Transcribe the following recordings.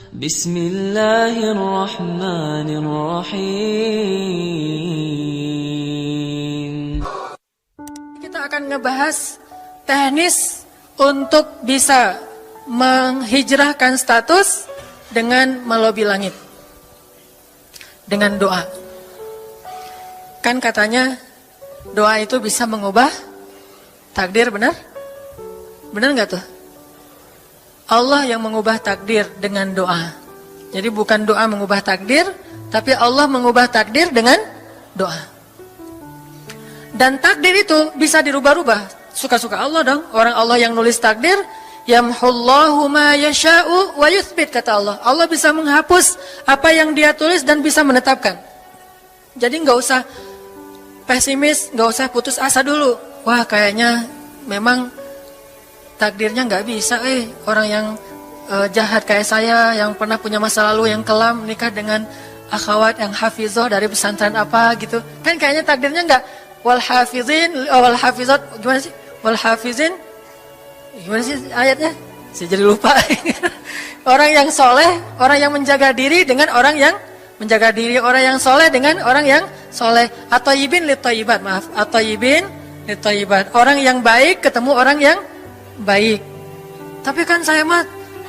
Bismillahirrahmanirrahim. Kita akan ngebahas teknis untuk bisa menghijrahkan status dengan melobi langit. Dengan doa. Kan katanya doa itu bisa mengubah takdir, benar? Benar nggak tuh? Allah yang mengubah takdir dengan doa. Jadi bukan doa mengubah takdir, tapi Allah mengubah takdir dengan doa. Dan takdir itu bisa dirubah-rubah. Suka-suka Allah dong. Orang Allah yang nulis takdir, yamhullahu ma yasha'u wa yuthbit, kata Allah. Allah bisa menghapus apa yang Dia tulis dan bisa menetapkan. Jadi nggak usah pesimis, nggak usah putus asa dulu. Wah, kayaknya memang takdirnya nggak bisa. Orang yang jahat kayak saya, yang pernah punya masa lalu yang kelam, nikah dengan akhwat yang hafizoh dari pesantren apa gitu. Kan kayaknya takdirnya nggak. Wal hafizin, wal hafizat, gimana sih? Wal hafizin, gimana sih ayatnya? Saya jadi lupa. Orang yang soleh, orang yang menjaga diri dengan orang yang menjaga diri, orang yang soleh dengan orang yang soleh. At-thayyibin lit-thayyibat, maaf. At-thayyibin lit-thayyibat. Orang yang baik ketemu orang yang baik. Tapi kan saya mah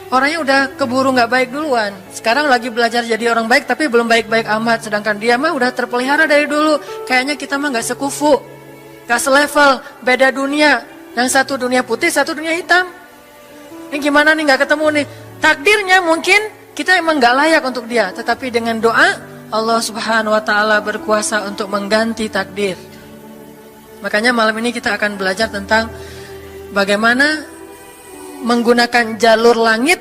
orangnya udah keburu nggak baik duluan. Sekarang lagi belajar jadi orang baik tapi belum baik-baik amat. Sedangkan dia mah udah terpelihara dari dulu. Kayaknya kita mah nggak sekufu, nggak selevel, beda dunia. Yang satu dunia putih, satu dunia hitam. Ini gimana nih nggak ketemu nih? Takdirnya mungkin kita emang nggak layak untuk dia. Tetapi dengan doa Allah Subhanahu Wa Taala berkuasa untuk mengganti takdir. Makanya malam ini kita akan belajar tentang bagaimana menggunakan jalur langit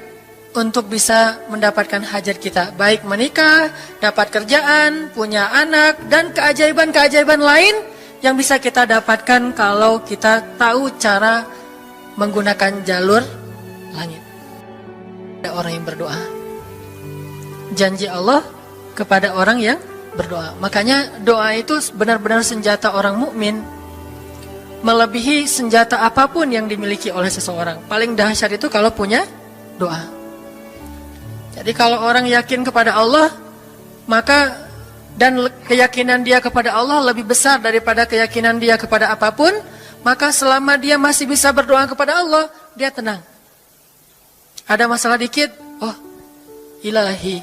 untuk bisa mendapatkan hajat kita. Baik menikah, dapat kerjaan, punya anak, dan keajaiban-keajaiban lain yang bisa kita dapatkan kalau kita tahu cara menggunakan jalur langit. Ada orang yang berdoa. Janji Allah kepada orang yang berdoa. Makanya doa itu benar-benar senjata orang mukmin. Melebihi senjata apapun yang dimiliki oleh seseorang. Paling dahsyat itu kalau punya doa. Jadi kalau orang yakin kepada Allah, maka dan keyakinan dia kepada Allah lebih besar daripada keyakinan dia kepada apapun, maka selama dia masih bisa berdoa kepada Allah, dia tenang. Ada masalah dikit, oh ilahi.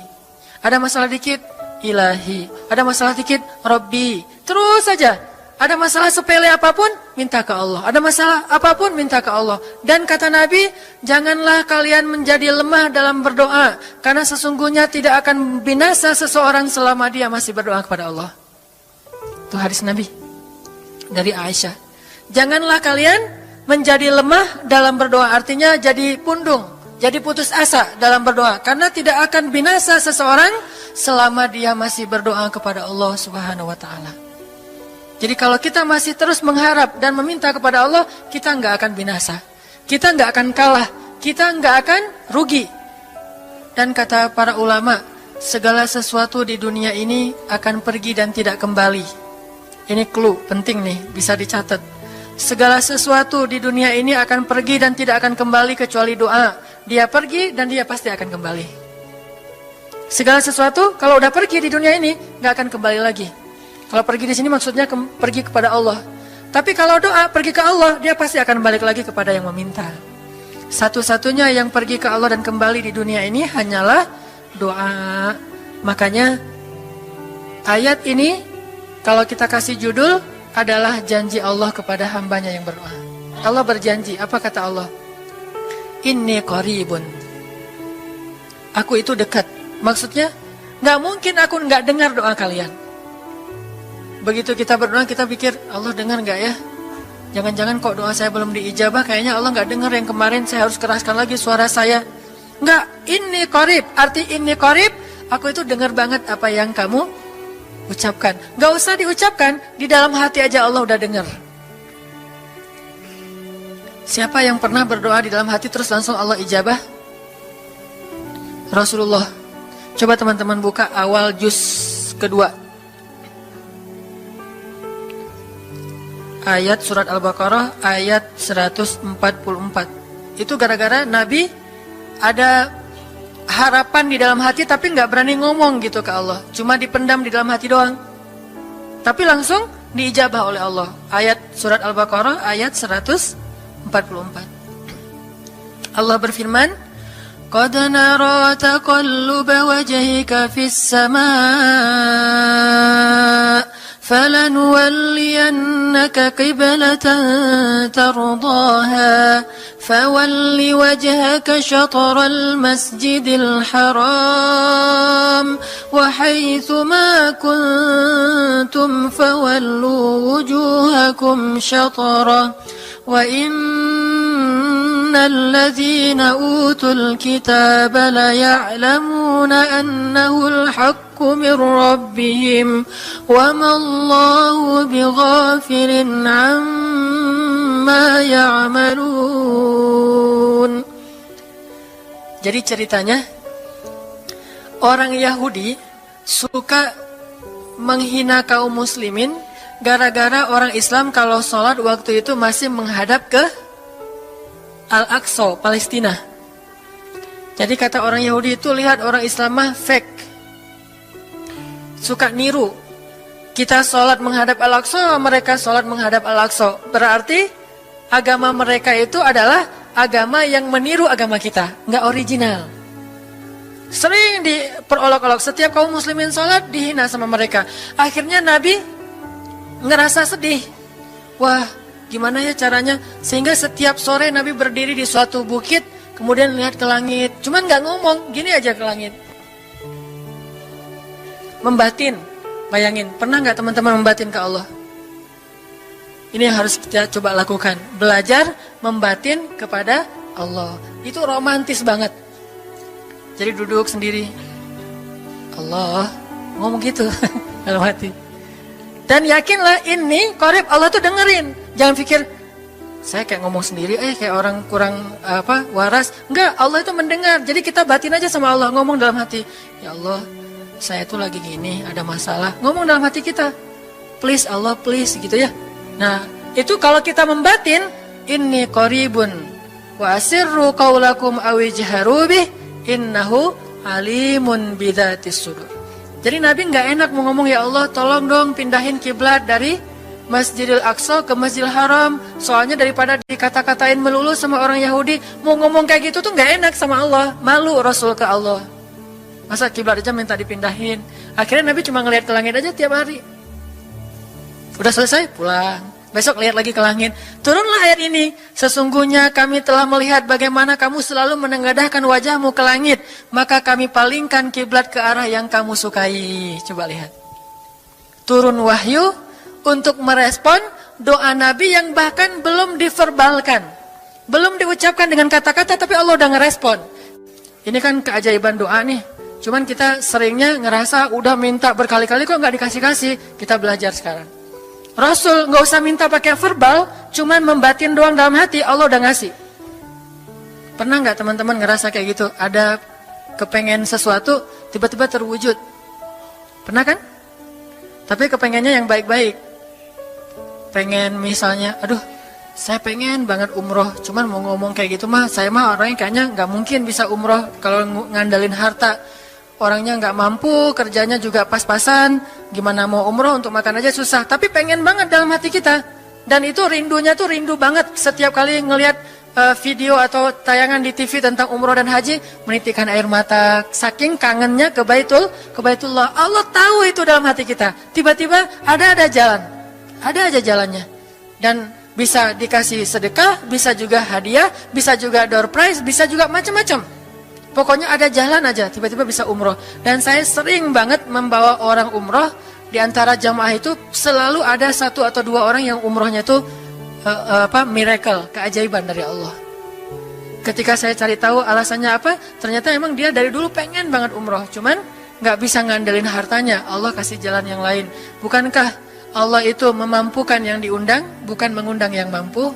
Ada masalah dikit, ilahi. Ada masalah dikit, Rabbi. Terus saja. Ada masalah sepele apapun, minta ke Allah. Ada masalah apapun, minta ke Allah. Dan kata Nabi, janganlah kalian menjadi lemah dalam berdoa. Karena sesungguhnya tidak akan binasa seseorang selama dia masih berdoa kepada Allah. Itu hadis Nabi dari Aisyah. Janganlah kalian menjadi lemah dalam berdoa. Artinya jadi pundung, jadi putus asa dalam berdoa. Karena tidak akan binasa seseorang selama dia masih berdoa kepada Allah Subhanahu Wa Taala. Jadi kalau kita masih terus mengharap dan meminta kepada Allah, kita nggak akan binasa. Kita nggak akan kalah. Kita nggak akan rugi. Dan kata para ulama, segala sesuatu di dunia ini akan pergi dan tidak kembali. Ini clue penting nih, bisa dicatat. Segala sesuatu di dunia ini akan pergi dan tidak akan kembali kecuali doa. Dia pergi dan dia pasti akan kembali. Segala sesuatu kalau udah pergi di dunia ini, nggak akan kembali lagi. Kalau pergi di sini maksudnya pergi kepada Allah. Tapi kalau doa pergi ke Allah, dia pasti akan balik lagi kepada yang meminta. Satu-satunya yang pergi ke Allah dan kembali di dunia ini hanyalah doa. Makanya ayat ini kalau kita kasih judul adalah janji Allah kepada hambanya yang berdoa. Allah berjanji, apa kata Allah? Inni qaribun. Aku itu dekat. Maksudnya nggak mungkin aku nggak dengar doa kalian. Begitu kita berdoa, kita pikir, Allah dengar nggak ya? Jangan-jangan kok doa saya belum diijabah, kayaknya Allah nggak dengar yang kemarin, saya harus keraskan lagi suara saya. Nggak, ini qarib. Arti ini qarib, aku itu dengar banget apa yang kamu ucapkan. Nggak usah diucapkan, di dalam hati aja Allah udah dengar. Siapa yang pernah berdoa di dalam hati terus langsung Allah ijabah? Rasulullah. Coba teman-teman buka awal juz kedua. Ayat surat Al-Baqarah ayat 144. Itu gara-gara Nabi ada harapan di dalam hati tapi nggak berani ngomong gitu ke Allah. Cuma dipendam di dalam hati doang. Tapi langsung diijabah oleh Allah. Ayat surat Al-Baqarah ayat 144. Allah berfirman, "Qad nara taqalluba wajhika fis samaa, falanuwalliyannaka qiblatan tardaha, fawalli wajhaka syatral masjidil haram, wa haitsu ma kuntum fawallu wujuhakum syatrah, wa innalladzina utul kitaba la ya'lamuna annahu al-haqqu min rabbihim wa ma Allahu bighafilin 'amma ya'malun." Jadi ceritanya orang Yahudi suka menghina kaum muslimin gara-gara orang Islam kalau sholat waktu itu masih menghadap ke Al-Aqsa, Palestina. Jadi kata orang Yahudi itu, lihat orang Islam mah fake, suka niru. Kita sholat menghadap Al-Aqsa, mereka sholat menghadap Al-Aqsa. Berarti agama mereka itu adalah agama yang meniru agama kita, nggak original. Sering diperolok-olok, setiap kaum muslimin sholat dihina sama mereka. Akhirnya Nabi ngerasa sedih. Wah, gimana ya caranya? Sehingga setiap sore Nabi berdiri di suatu bukit, kemudian lihat ke langit. Cuman nggak ngomong, gini aja ke langit. Membatin, bayangin. Pernah nggak teman-teman membatin ke Allah? Ini yang harus kita coba lakukan. Belajar membatin kepada Allah. Itu romantis banget. Jadi duduk sendiri. Allah, ngomong gitu dalam hati. Dan yakinlah ini qarib, Allah tuh dengerin. Jangan pikir saya kayak ngomong sendiri, kayak orang kurang waras. Enggak, Allah itu mendengar. Jadi kita batin aja sama Allah, ngomong dalam hati. Ya Allah, saya tuh lagi gini, ada masalah. Ngomong dalam hati kita. Please Allah, please gitu ya. Nah, itu kalau kita membatin, inni qaribun wa asirru qaulakum aw ijharu bih innahu alimun bidzatis sudur. Jadi Nabi nggak enak mau ngomong, ya Allah tolong dong pindahin kiblat dari Masjidil Aqsa ke Masjidil Haram. Soalnya daripada dikata-katain melulu sama orang Yahudi, mau ngomong kayak gitu tuh nggak enak sama Allah. Malu Rasul ke Allah. Masa kiblat aja minta dipindahin. Akhirnya Nabi cuma ngelihat ke langit aja tiap hari. Udah selesai pulang. Besok lihat lagi ke langit. Turunlah ayat ini. Sesungguhnya kami telah melihat bagaimana kamu selalu menengadahkan wajahmu ke langit. Maka kami palingkan kiblat ke arah yang kamu sukai. Coba lihat. Turun wahyu untuk merespon doa Nabi yang bahkan belum diverbalkan. Belum diucapkan dengan kata-kata, tapi Allah udah ngerespon. Ini kan keajaiban doa nih. Cuman kita seringnya ngerasa udah minta berkali-kali kok nggak dikasih-kasih. Kita belajar sekarang. Rasul nggak usah minta pakai verbal, cuman membatin doang dalam hati, Allah udah ngasih. Pernah nggak teman-teman ngerasa kayak gitu? Ada kepengen sesuatu, tiba-tiba terwujud. Pernah kan? Tapi kepengennya yang baik-baik. Pengen misalnya, aduh, saya pengen banget umroh, cuman mau ngomong kayak gitu mah, saya mah orangnya kayaknya nggak mungkin bisa umroh kalau ngandalin harta. Orangnya nggak mampu, kerjanya juga pas-pasan, gimana mau umroh untuk makan aja susah. Tapi pengen banget dalam hati kita. Dan itu rindunya tuh rindu banget. Setiap kali ngelihat video atau tayangan di TV tentang umroh dan haji, menitikkan air mata. Saking kangennya ke Baitullah. Allah tahu itu dalam hati kita. Tiba-tiba ada jalan. Ada aja jalannya. Dan bisa dikasih sedekah, bisa juga hadiah, bisa juga door prize, bisa juga macam-macam. Pokoknya ada jalan aja, tiba-tiba bisa umroh. Dan saya sering banget membawa orang umroh. Di antara jamaah itu selalu ada 1 atau 2 orang yang umrohnya itu miracle, keajaiban dari Allah. Ketika saya cari tahu alasannya apa, ternyata emang dia dari dulu pengen banget umroh. Cuman gak bisa ngandelin hartanya, Allah kasih jalan yang lain. Bukankah Allah itu memampukan yang diundang, bukan mengundang yang mampu?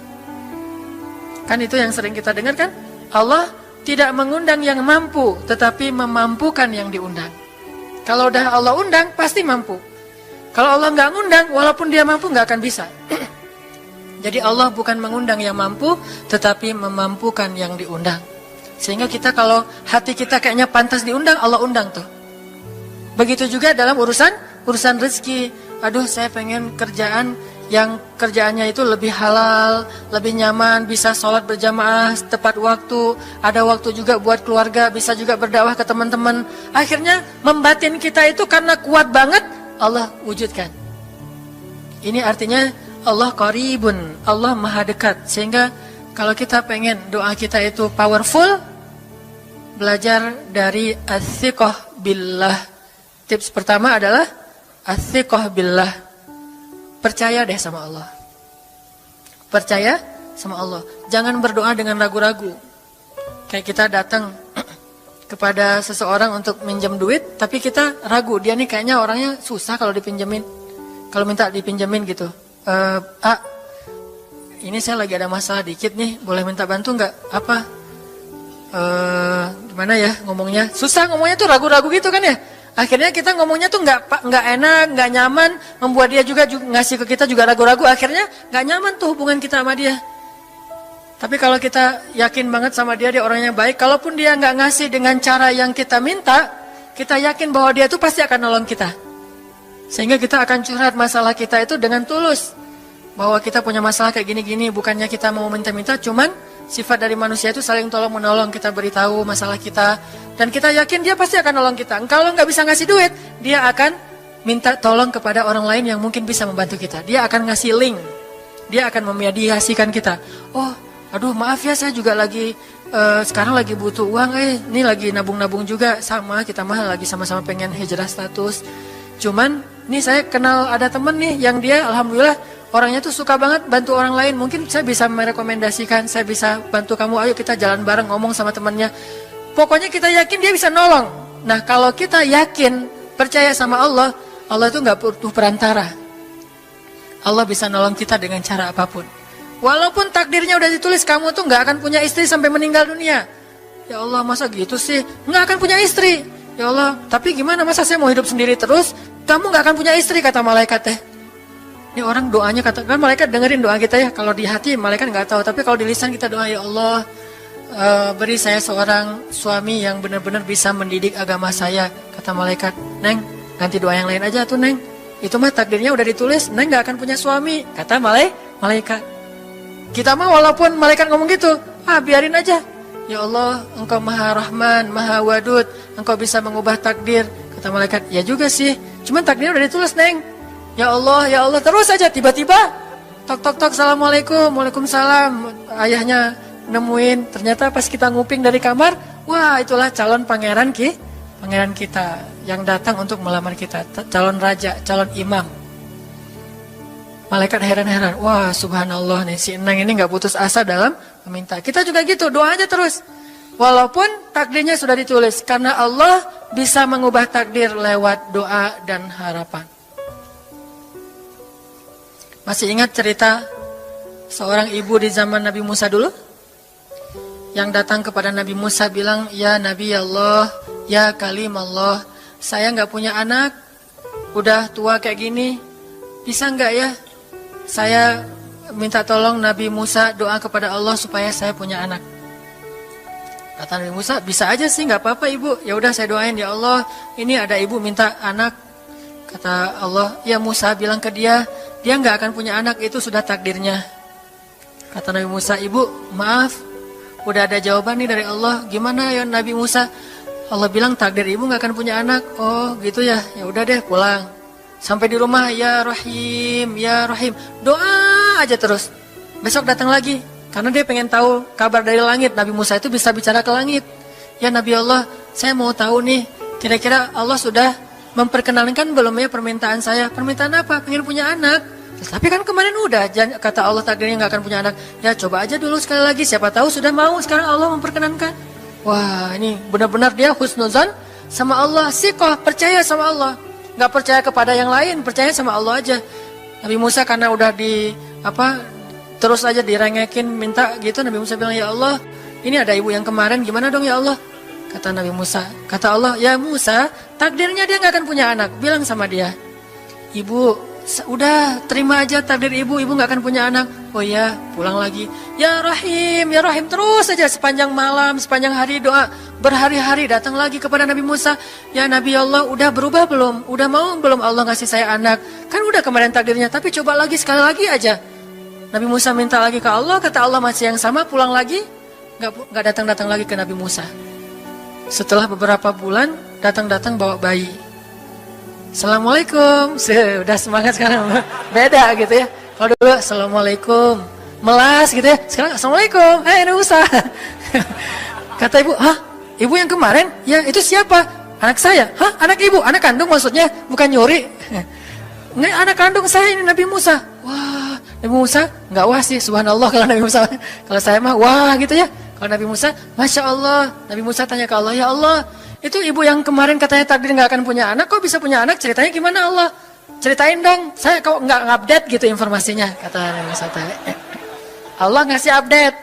Kan itu yang sering kita dengar kan? Allah tidak mengundang yang mampu, tetapi memampukan yang diundang. Kalau udah Allah undang, pasti mampu. Kalau Allah nggak ngundang, walaupun dia mampu nggak akan bisa. Jadi Allah bukan mengundang yang mampu, tetapi memampukan yang diundang. Sehingga kita kalau hati kita kayaknya pantas diundang, Allah undang tuh. Begitu juga dalam urusan rezeki. Aduh, saya pengen kerjaan yang kerjaannya itu lebih halal, lebih nyaman, bisa sholat berjamaah tepat waktu, ada waktu juga buat keluarga, bisa juga berdakwah ke teman-teman. Akhirnya membatin kita itu karena kuat banget, Allah wujudkan. Ini artinya Allah qaribun, Allah maha dekat. Sehingga kalau kita pengen doa kita itu powerful, belajar dari as-siqah billah. Tips pertama adalah as-siqah billah. Percaya deh sama Allah. Percaya sama Allah. Jangan berdoa dengan ragu-ragu. Kayak kita datang kepada seseorang untuk minjem duit, tapi kita ragu. Dia nih kayaknya orangnya susah kalau dipinjemin. Kalau minta dipinjemin gitu. Ini saya lagi ada masalah dikit nih. Boleh minta bantu nggak? Apa? Gimana ya ngomongnya? Susah ngomongnya tuh ragu-ragu gitu kan ya. Akhirnya kita ngomongnya tuh nggak enak, nggak nyaman, membuat dia juga ngasih ke kita juga ragu-ragu. Akhirnya nggak nyaman tuh hubungan kita sama dia. Tapi kalau kita yakin banget sama dia orangnya baik, kalaupun dia nggak ngasih dengan cara yang kita minta, kita yakin bahwa dia tuh pasti akan nolong kita. Sehingga kita akan curhat masalah kita itu dengan tulus. Bahwa kita punya masalah kayak gini-gini, bukannya kita mau minta-minta, cuman sifat dari manusia itu saling tolong-menolong. Kita beritahu masalah kita, dan kita yakin dia pasti akan nolong kita. Kalau nggak bisa ngasih duit, dia akan minta tolong kepada orang lain yang mungkin bisa membantu kita. Dia akan ngasih link, dia akan memediasikan kita. Oh, aduh maaf ya, saya juga lagi sekarang lagi butuh uang. Ini lagi nabung-nabung juga, sama kita mah lagi sama-sama pengen hijrah status. Cuman nih saya kenal ada temen nih yang dia alhamdulillah orangnya tuh suka banget bantu orang lain. Mungkin saya bisa merekomendasikan, saya bisa bantu kamu, ayo kita jalan bareng ngomong sama temannya. Pokoknya kita yakin dia bisa nolong. Nah kalau kita yakin, percaya sama Allah, Allah itu gak butuh perantara. Allah bisa nolong kita dengan cara apapun. Walaupun takdirnya udah ditulis, kamu tuh gak akan punya istri sampai meninggal dunia. Ya Allah, masa gitu sih? Gak akan punya istri. Ya Allah, tapi gimana, masa saya mau hidup sendiri terus? Kamu gak akan punya istri, kata malaikat teh. Ini orang doanya, katakan malaikat dengerin doa kita ya. Kalau di hati malaikat gak tahu, tapi kalau di lisan kita doa, ya Allah, beri saya seorang suami yang benar-benar bisa mendidik agama saya. Kata malaikat, Neng, nanti doa yang lain aja tuh Neng. Itu mah takdirnya udah ditulis, Neng gak akan punya suami. Kata malaikat. Kita mah walaupun malaikat ngomong gitu, biarin aja. Ya Allah, Engkau maha rahman, maha wadud, Engkau bisa mengubah takdir. Kata malaikat, ya juga sih, cuman takdirnya udah ditulis Neng. Ya Allah, terus aja tiba-tiba tok, assalamualaikum, waalaikumsalam. Ayahnya nemuin, ternyata pas kita nguping dari kamar, wah itulah calon pangeran kita yang datang untuk melamar kita, calon raja, calon imam. Malaikat heran-heran, wah subhanallah nih si Enang ini gak putus asa dalam meminta. Kita juga gitu, doa aja terus. Walaupun takdirnya sudah ditulis, karena Allah bisa mengubah takdir lewat doa dan harapan. Masih ingat cerita seorang ibu di zaman Nabi Musa dulu? Yang datang kepada Nabi Musa bilang, ya Nabi Allah, ya Kalim Allah, saya gak punya anak, udah tua kayak gini, bisa gak ya? Saya minta tolong Nabi Musa doa kepada Allah supaya saya punya anak. Kata Nabi Musa, bisa aja sih, gak apa-apa ibu. Ya udah saya doain, ya Allah, ini ada ibu minta anak. Kata Allah, ya Musa bilang ke dia gak akan punya anak, itu sudah takdirnya. Kata Nabi Musa, ibu maaf, udah ada jawaban nih dari Allah. Gimana ya Nabi Musa? Allah bilang takdir ibu gak akan punya anak. Oh gitu ya, ya udah deh pulang. Sampai di rumah, ya Rahim, ya Rahim, doa aja terus. Besok datang lagi, karena dia pengen tahu kabar dari langit. Nabi Musa itu bisa bicara ke langit. Ya Nabi Allah, saya mau tahu nih, kira-kira Allah sudah memperkenalkan belum ya permintaan saya? Permintaan apa? Pengen punya anak. Tapi kan kemarin udah, kata Allah takdirnya gak akan punya anak. Ya coba aja dulu sekali lagi, siapa tahu sudah mau. Sekarang Allah memperkenankan. Wah ini benar-benar dia husnuzan sama Allah. Siqah, percaya sama Allah. Gak percaya kepada yang lain, percaya sama Allah aja. Nabi Musa karena udah terus aja direngekin minta gitu. Nabi Musa bilang, ya Allah, ini ada ibu yang kemarin, gimana dong ya Allah? Kata Nabi Musa, kata Allah, ya Musa, takdirnya dia gak akan punya anak. Bilang sama dia, ibu Udah terima aja takdir ibu nggak akan punya anak. Oh ya, pulang lagi. Ya Rahim terus saja sepanjang malam, sepanjang hari doa. Berhari-hari datang lagi kepada Nabi Musa. Ya Nabi Allah, udah berubah belum? Udah mau belum Allah ngasih saya anak? Kan udah kemarin takdirnya, tapi coba lagi sekali lagi aja. Nabi Musa minta lagi ke Allah, kata Allah masih yang sama, pulang lagi. Nggak datang-datang lagi ke Nabi Musa. Setelah beberapa bulan, datang-datang bawa bayi. Assalamualaikum, sudah semangat sekarang, beda gitu ya. Kalau dulu Assalamualaikum, melas gitu ya. Sekarang Assalamualaikum, Nabi Musa. Kata ibu, hah? Ibu yang kemarin? Ya itu siapa? Anak saya. Hah? Anak ibu? Anak kandung maksudnya? Bukan nyuri. Nggak, anak kandung saya ini Nabi Musa. Wah, Nabi Musa nggak wah sih, subhanallah kalau Nabi Musa. Kalau saya mah wah gitu ya. Kalau Nabi Musa, Masya Allah. Nabi Musa tanya ke Allah, ya Allah, itu ibu yang kemarin katanya takdir nggak akan punya anak, kok bisa punya anak? Ceritanya gimana Allah? Ceritain dong, saya kok nggak update gitu informasinya, kata Nabi Musa. Allah ngasih update.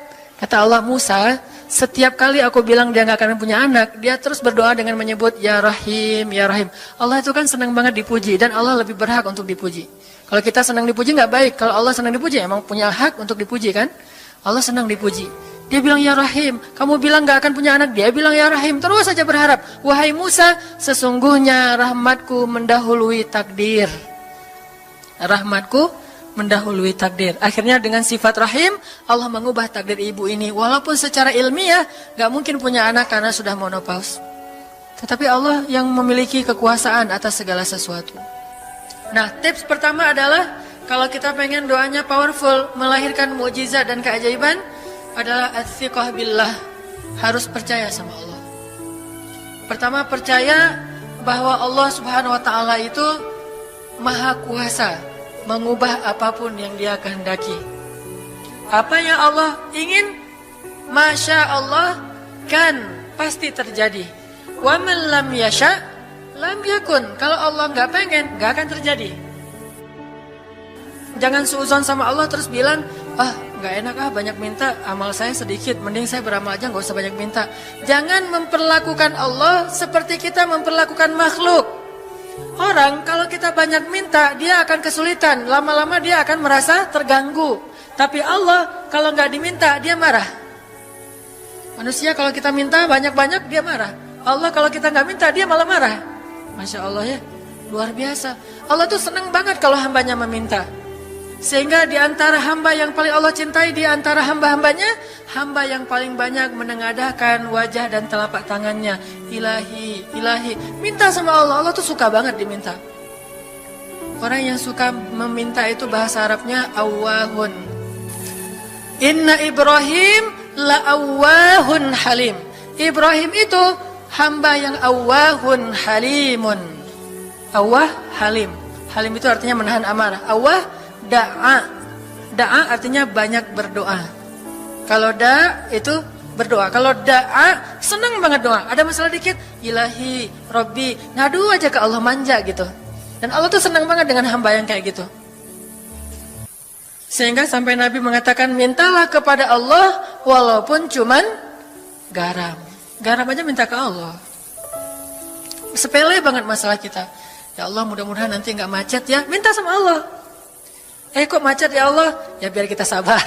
Kata Allah, Musa, setiap kali aku bilang dia nggak akan punya anak, dia terus berdoa dengan menyebut Ya Rahim, Ya Rahim. Allah itu kan senang banget dipuji, dan Allah lebih berhak untuk dipuji. Kalau kita senang dipuji nggak baik, kalau Allah senang dipuji, emang punya hak untuk dipuji kan? Allah senang dipuji. Dia bilang Ya Rahim, kamu bilang gak akan punya anak, dia bilang Ya Rahim, terus saja berharap. Wahai Musa, sesungguhnya rahmatku mendahului takdir. Rahmatku mendahului takdir. Akhirnya dengan sifat Rahim, Allah mengubah takdir ibu ini. Walaupun secara ilmiah gak mungkin punya anak karena sudah menopause. Tetapi Allah yang memiliki kekuasaan atas segala sesuatu. Nah, tips pertama adalah kalau kita pengen doanya powerful, melahirkan mukjizat dan keajaiban, adalah at-thiqah billah, harus percaya sama Allah. Pertama, percaya bahwa Allah Subhanahu wa taala itu maha kuasa mengubah apapun yang Dia kehendaki. Apa yang Allah ingin, masya Allah kan pasti terjadi. Wa man lam yasha lam yakun. Kalau Allah nggak pengen, nggak akan terjadi. Jangan suuzon sama Allah terus bilang, nggak enak banyak minta, amal saya sedikit, mending saya beramal aja nggak usah banyak minta. Jangan memperlakukan Allah seperti kita memperlakukan makhluk. Orang kalau kita banyak minta, dia akan kesulitan, lama-lama dia akan merasa terganggu. Tapi Allah kalau nggak diminta, dia marah. Manusia kalau kita minta banyak-banyak, dia marah. Allah kalau kita nggak minta, dia malah marah. Masya Allah ya, luar biasa. Allah tuh senang banget kalau hambanya meminta. Sehingga di antara hamba yang paling Allah cintai, di antara hamba-hambanya, hamba yang paling banyak menengadahkan wajah dan telapak tangannya. Ilahi, ilahi. Minta sama Allah, Allah tuh suka banget diminta. Orang yang suka meminta itu bahasa Arabnya awwahun. Inna Ibrahim la awwahun halim. Ibrahim itu hamba yang awwahun halimun. Awwah, halim. Halim itu artinya menahan amarah. Awwah, da'a. Da'a artinya banyak berdoa. Kalau da' itu berdoa. Kalau da'a senang banget doa. Ada masalah dikit, ilahi, robbi, ngadu aja ke Allah, manja gitu. Dan Allah tuh senang banget dengan hamba yang kayak gitu. Sehingga sampai Nabi mengatakan, mintalah kepada Allah walaupun cuman garam. Garam aja minta ke Allah. Sepele banget masalah kita. Ya Allah, mudah-mudahan nanti nggak macet ya. Minta sama Allah. Kok macet ya Allah? Ya biar kita sabar.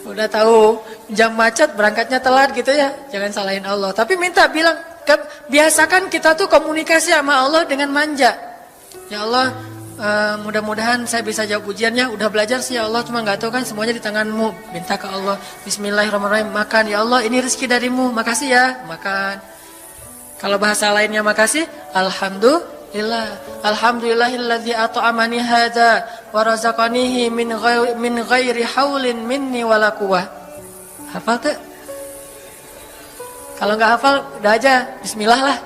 Udah tahu jam macet berangkatnya telat gitu ya. Jangan salahin Allah. Tapi minta, bilang, biasakan kita tuh komunikasi sama Allah dengan manja. Ya Allah, mudah-mudahan saya bisa jawab ujiannya. Udah belajar sih ya Allah, cuma nggak tahu kan semuanya di tanganmu. Minta ke Allah. Bismillahirrahmanirrahim. Makan ya Allah, ini rezeki darimu. Makasih ya, makan. Kalau bahasa lainnya makasih, alhamdulillah. Alhamdulillahilladzi at'amani hadza wa razaqanihi min ghairi haulin minni wala quwwah. Hafal tuh? Kalau nggak hafal, udah aja bismillah lah.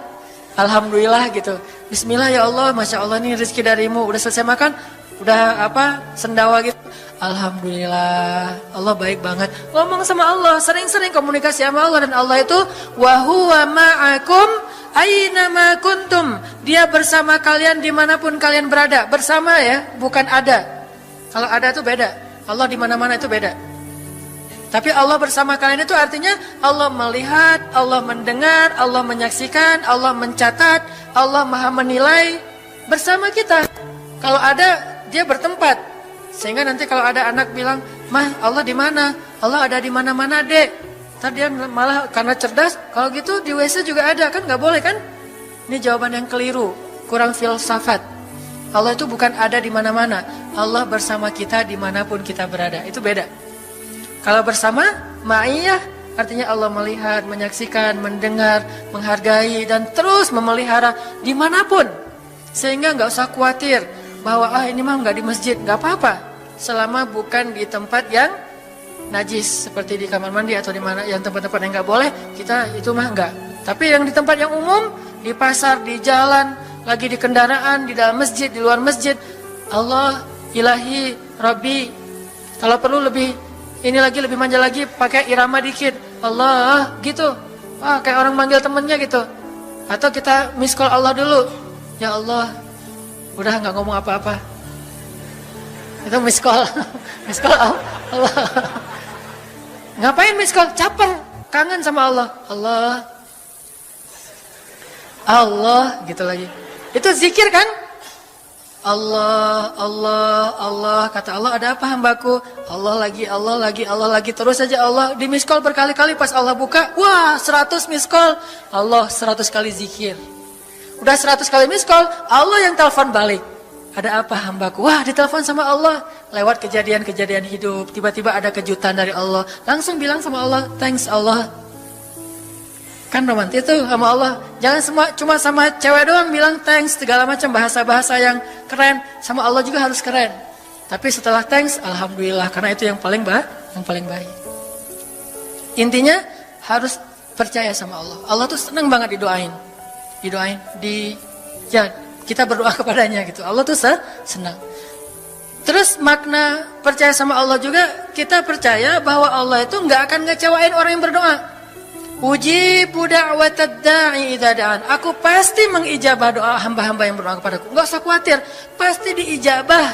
Alhamdulillah gitu. Bismillah ya Allah, masya Allah ini rezeki darimu. Udah selesai makan, udah sendawa gitu. Alhamdulillah, Allah baik banget. Ngomong sama Allah, sering-sering komunikasi sama Allah, dan Allah itu wa huwa ma'akum aina ma kuntum. Dia bersama kalian dimanapun kalian berada. Bersama ya, bukan ada. Kalau ada itu beda. Allah di mana-mana itu beda. Tapi Allah bersama kalian itu artinya Allah melihat, Allah mendengar, Allah menyaksikan, Allah mencatat, Allah maha menilai. bersama kita. Kalau ada, dia bertempat. Sehingga nanti kalau ada anak bilang, "Mah, Allah di mana?" "Allah ada di mana-mana, Dek." Ntar dia malah karena cerdas, kalau gitu di WC juga ada, kan nggak boleh kan? Ini jawaban yang keliru, kurang filsafat. Allah itu bukan ada di mana-mana. Allah bersama kita dimanapun kita berada. Itu beda. Kalau bersama, ma'iyah, artinya Allah melihat, menyaksikan, mendengar, menghargai, dan terus memelihara dimanapun. Sehingga nggak usah khawatir bahwa ini mah nggak di masjid, nggak apa-apa. Selama bukan di tempat yang najis, seperti di kamar mandi atau di mana yang tempat-tempat yang nggak boleh, kita itu mah nggak. Tapi yang di tempat yang umum, di pasar, di jalan, lagi di kendaraan, di dalam masjid, di luar masjid, Allah, Ilahi, Rabbi. Kalau perlu lebih manja lagi, pakai irama dikit, Allah, gitu. Kayak orang manggil temennya gitu. Atau kita miss call Allah dulu, ya Allah, udah nggak ngomong apa-apa. Itu miss call, miss call Allah. Ngapain miss call? Caper, kangen sama Allah. Allah, gitu lagi. Itu zikir kan? Allah, Allah, Allah. Kata Allah, ada apa hambaku? Allah lagi. Terus saja Allah di miss call berkali-kali. Pas Allah buka, wah 100 miss call. Allah 100 kali zikir. Udah 100 kali miss call, Allah yang telepon balik. Ada apa hambaku? Wah, ditelepon sama Allah. Lewat kejadian-kejadian hidup, tiba-tiba ada kejutan dari Allah. Langsung bilang sama Allah, thanks Allah. Kan romantis tuh sama Allah. Jangan cuma sama cewek doang bilang thanks, segala macam bahasa-bahasa yang keren. Sama Allah juga harus keren. Tapi setelah thanks, alhamdulillah, karena itu yang paling baik. Intinya harus percaya sama Allah. Allah tuh senang banget didoain, kita berdoa kepadanya gitu. Allah tuh senang. Terus makna percaya sama Allah juga, kita percaya bahwa Allah itu nggak akan ngecewain orang yang berdoa. Ujibu da'watad da'i idza da'an. Aku pasti mengijabah doa hamba-hamba yang berdoa kepadaku. Nggak usah khawatir, pasti diijabah.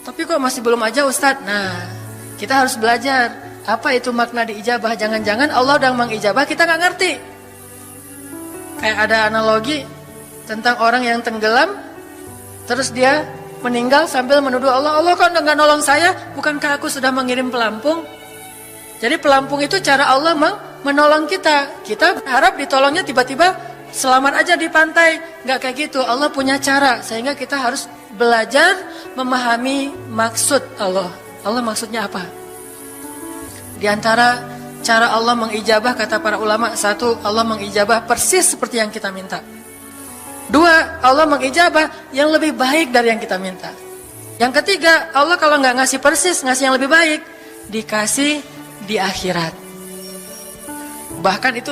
Tapi kok masih belum aja Ustadz? Nah, kita harus belajar apa itu makna diijabah. Jangan-jangan Allah udah mengijabah, kita nggak ngerti. Kayak ada analogi tentang orang yang tenggelam, terus dia meninggal sambil menuduh Allah, Allah kok nggak nolong saya? Bukankah aku sudah mengirim pelampung? Jadi pelampung itu cara Allah menolong kita. Kita berharap ditolongnya tiba-tiba selamat aja di pantai. Nggak kayak gitu. Allah punya cara, sehingga kita harus belajar memahami maksud Allah. Allah maksudnya apa? Di antara cara Allah mengijabah, kata para ulama, satu, Allah mengijabah persis seperti yang kita minta. Dua, Allah mengijabah yang lebih baik dari yang kita minta. Yang ketiga, Allah kalau nggak ngasih persis, ngasih yang lebih baik, dikasih di akhirat. Bahkan itu